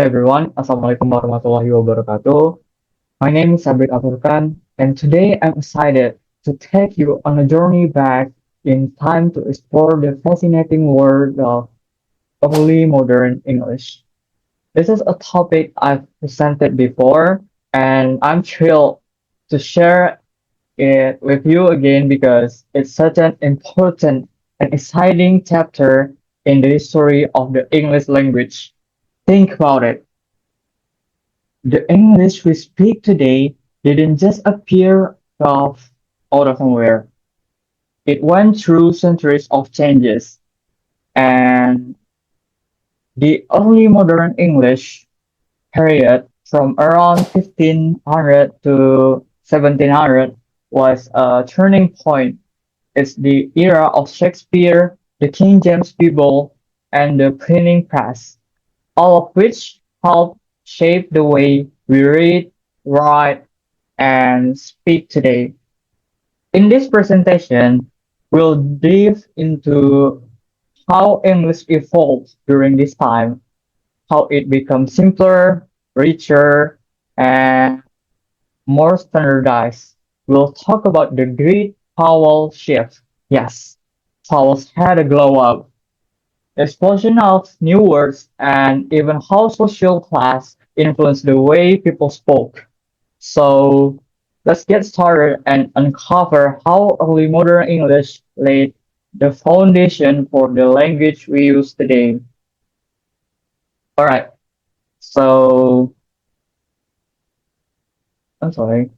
everyone, Assalamualaikum warahmatullahi wabarakatuh. My name is Abid Alfurqan, and today I'm excited to take you on a journey back in time to explore the fascinating world of early modern English. This is a topic I've presented before, and I'm thrilled to share it with you again because it's such an important and exciting chapter in the history of the English language. Think about it. The English we speak today didn't just appear out of nowhere. It went through centuries of changes, and the early modern English period from around 1500 to 1700 was a turning point. It's the era of Shakespeare, the King James Bible, and the printing press, all of which helped shape the way we read, write, and speak today. In this presentation, we'll dive into how English evolved during this time, how it becomes simpler, richer, and more standardized. We'll talk about the Great Powell shift. Yes, Powell's had a glow up, explosion of new words, and even how social class influenced the way people spoke. So let's get started and uncover how early modern English laid the foundation for the language we use today. All right, so I'm sorry.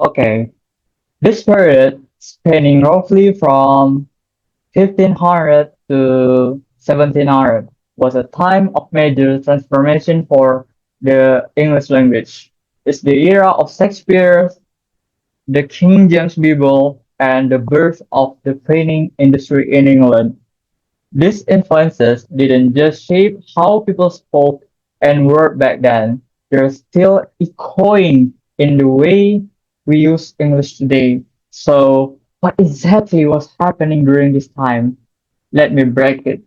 Okay, this period spanning roughly from 1500 to 1700 was a time of major transformation for the English language. It's the era of Shakespeare, the King James Bible, and the birth of the printing industry in England. These influences didn't just shape how people spoke and wrote back then, they're still echoing in the way we use English today. So, what exactly was happening during this time? Let me break it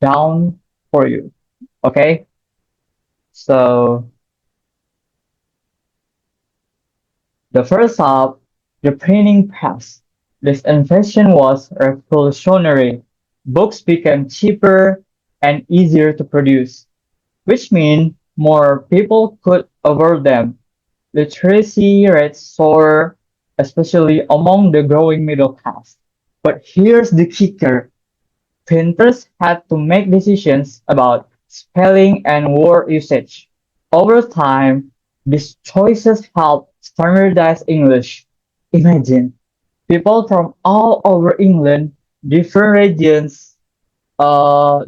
down for you. Okay? So, the first up, the printing press. This invention was revolutionary. Books became cheaper and easier to produce, which means more people could afford them. Literacy rates soared, especially among the growing middle class. But here's the kicker. Printers had to make decisions about spelling and word usage. Over time, these choices helped standardize English. Imagine people from all over England, different regions,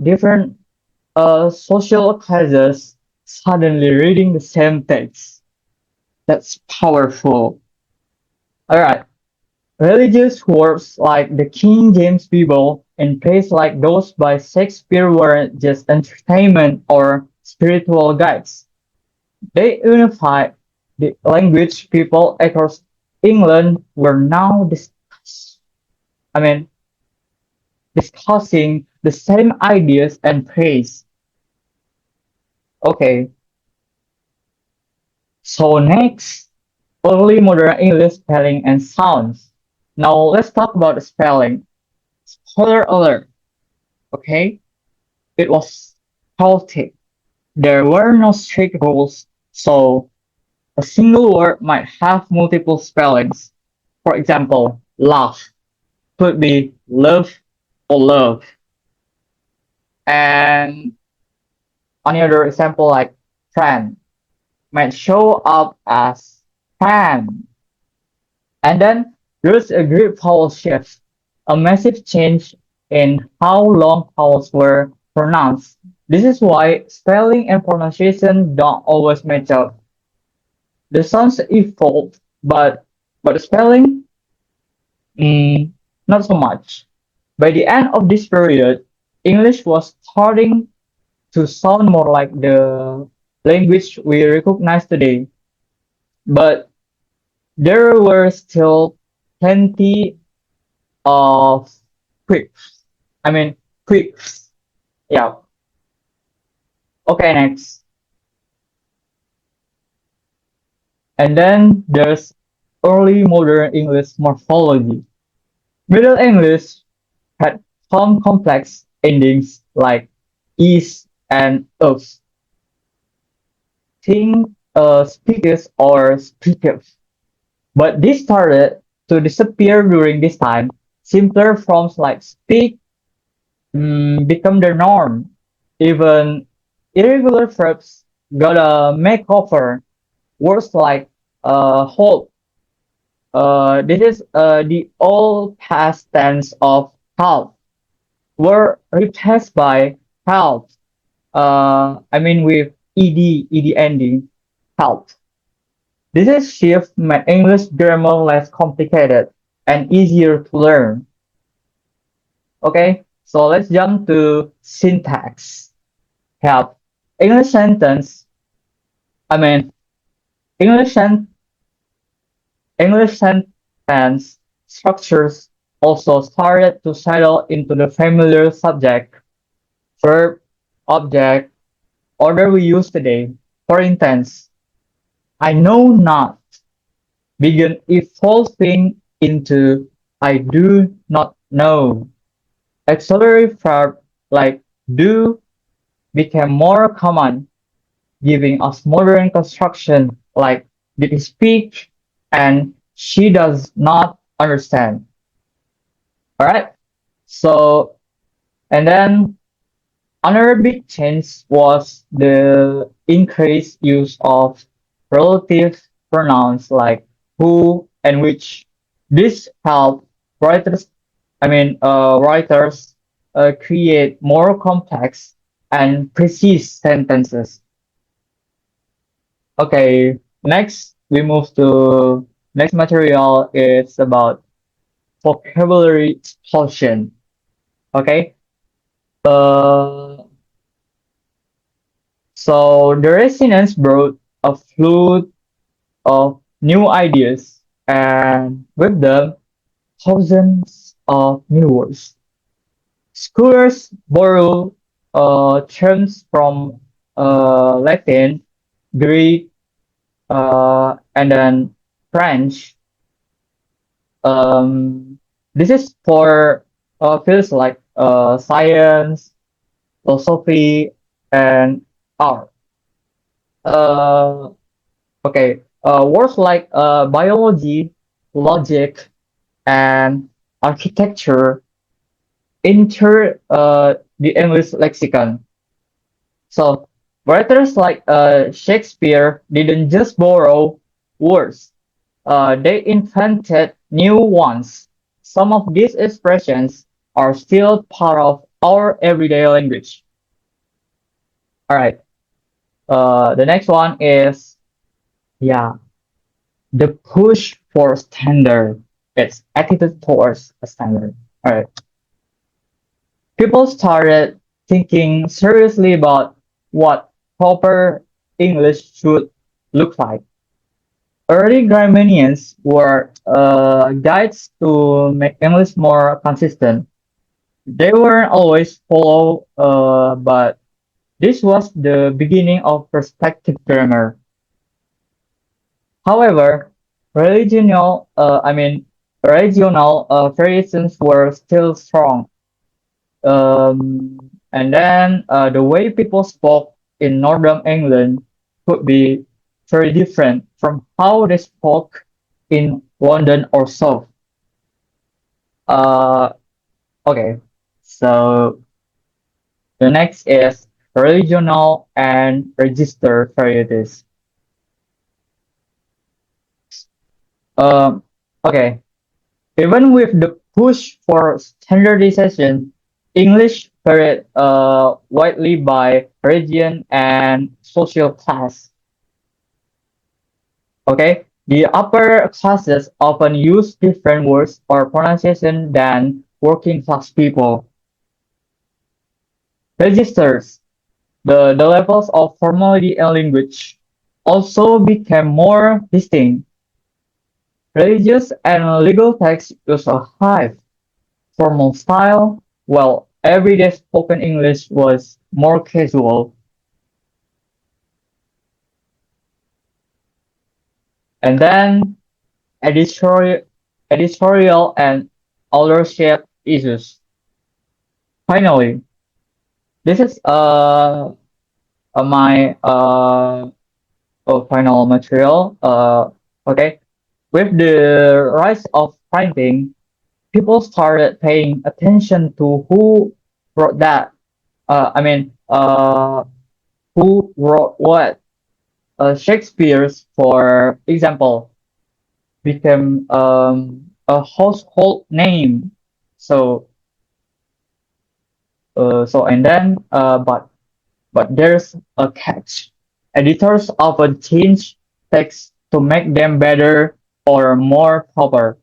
different social classes, suddenly reading the same text. That's powerful. All right. Religious works like the King James Bible and plays like those by Shakespeare weren't just entertainment or spiritual guides. They unified the language people across England were now I mean, discussing the same ideas and praise. Okay, so next, early modern English spelling and sounds. Now let's talk about the spelling. Spoiler alert, okay? It was chaotic. There were no strict rules, so a single word might have multiple spellings. For example, love could be love or love. And another example like friend might show up as fan. And then there's a great vowel shift, a massive change in how long vowels were pronounced. This is why spelling and pronunciation don't always match up. The sounds evolved, but the spelling, mm, not so much. By the end of this period, English was starting to sound more like the language we recognize today, but there were still plenty of quirks. I mean, quick. Yeah. Okay, next. And then there's early modern English morphology. Middle English had some complex endings like is and of, think speakers or speakers. But this started to disappear during this time. Simpler forms like speak become the norm. Even irregular verbs got a makeover. Words like hold. This is the old past tense of help. Were replaced by help. I mean with ed ending. Help. This is shift made English grammar less complicated and easier to learn. Okay, so let's jump to syntax. Help. English sentence. I mean English sen- English sentence structures also started to settle into the familiar subject, verb, object, order we use today. For instance, I know not began evolving into I do not know. Auxiliary verb like do became more common, giving us modern construction like did he speak and she does not understand. All right. So, and then another big change was the increased use of relative pronouns like who and which. This helped writers, writers create more complex and precise sentences. Okay, next we move to next material. It's about vocabulary explosion. Okay, uh, so the resonance brought a flood of new ideas, and with them, thousands of new words. Scholars borrow terms from Latin, Greek, and then French. This is for fields like science, philosophy, and art. Uh, okay, words like biology, logic, and architecture enter the English lexicon. So writers like Shakespeare didn't just borrow words; they invented new ones. Some of these expressions are still part of our everyday language. All right. The next one is yeah, the push for standard. It's attitude towards a standard. All right. People started thinking seriously about what proper English should look like. Early grammarians were guides to make English more consistent. They weren't always follow, but this was the beginning of perspective grammar. However, regional, regional variations were still strong. And then the way people spoke in Northern England could be very different from how they spoke in London or South. Uh, okay, so the next is regional and register varieties. Um, okay, even with the push for standardization, English varied widely by region and social class. Okay, the upper classes often use different words or pronunciation than working class people. Registers, the levels of formality in language also became more distinct. Religious and legal texts use a high formal style, while everyday spoken English was more casual, and then editorial, editorial and authorship issues. Finally, this is my final material. Okay, with the rise of printing, people started paying attention to who wrote that. Who wrote what? Shakespeare's, for example, became a household name. So, and then, but there's a catch. Editors often change text to make them better or more proper.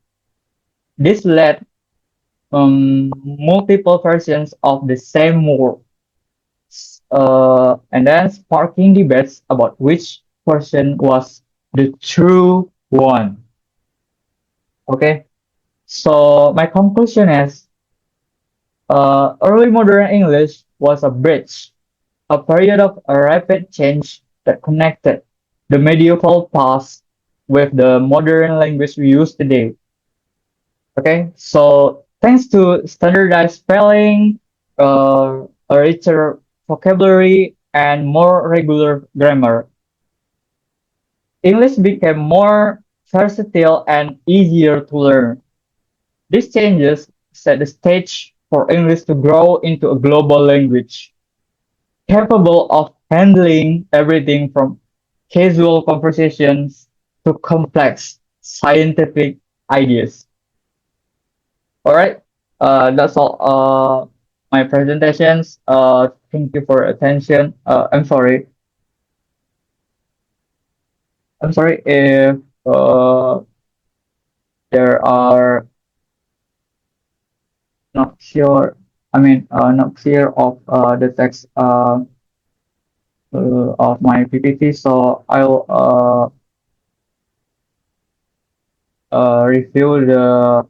This led multiple versions of the same word, and then sparking debates about which version was the true one. Okay, so my conclusion is early modern English was a bridge, a period of a rapid change that connected the medieval past with the modern language we use today. Okay, so thanks to standardized spelling, a richer vocabulary, and more regular grammar, English became more versatile and easier to learn. These changes set the stage for English to grow into a global language, capable of handling everything from casual conversations to complex scientific ideas. All right, that's all. My presentations. Thank you for attention. I'm sorry if uh, there are not sure. Not clear of the text of my PPT. So I'll review the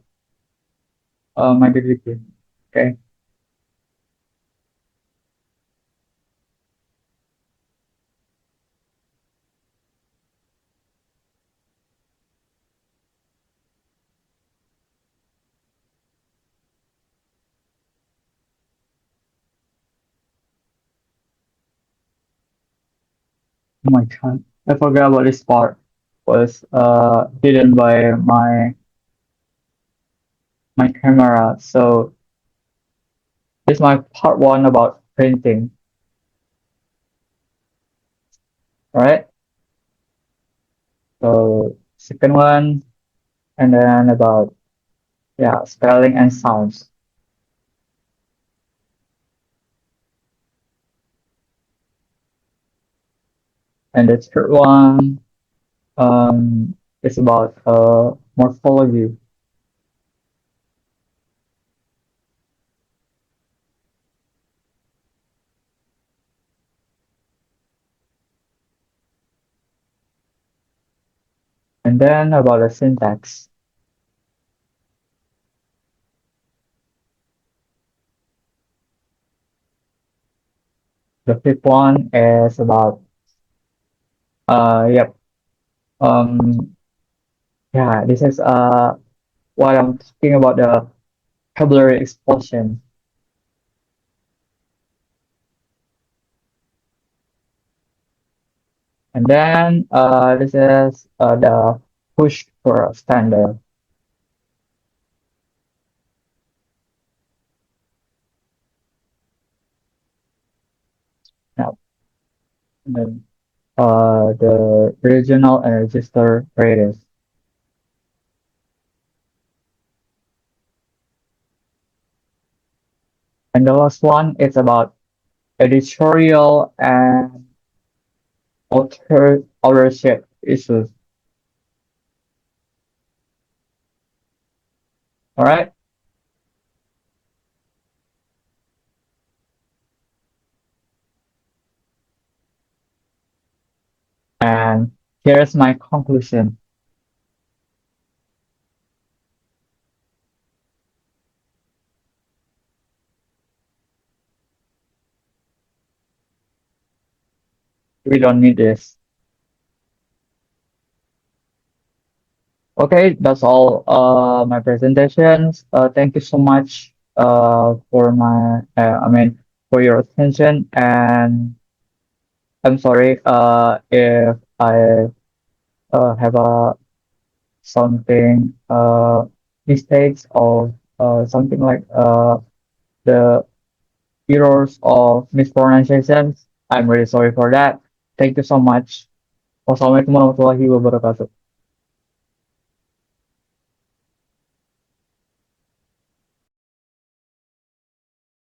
my PPT. Okay. Oh my God, I forgot about this part. Was hidden by my camera. So this is my part one about printing. All right. So second one, and then about yeah spelling and sounds. And the third one is about morphology. And then about the syntax. The fifth one is about yep um yeah this is what I'm talking about the vocabulary explosion. And then this is the push for a standard. Now, and then the regional and register rates. And the last one is about editorial and authorship issues. All right. And here's my conclusion. We don't need this. Okay, that's all my presentations. Thank you so much for for your attention, and I'm sorry if I have something mistakes or something like the errors of mispronunciations. I'm really sorry for that. Thank you so much. Wassalamualaikum warahmatullahi wabarakatuh.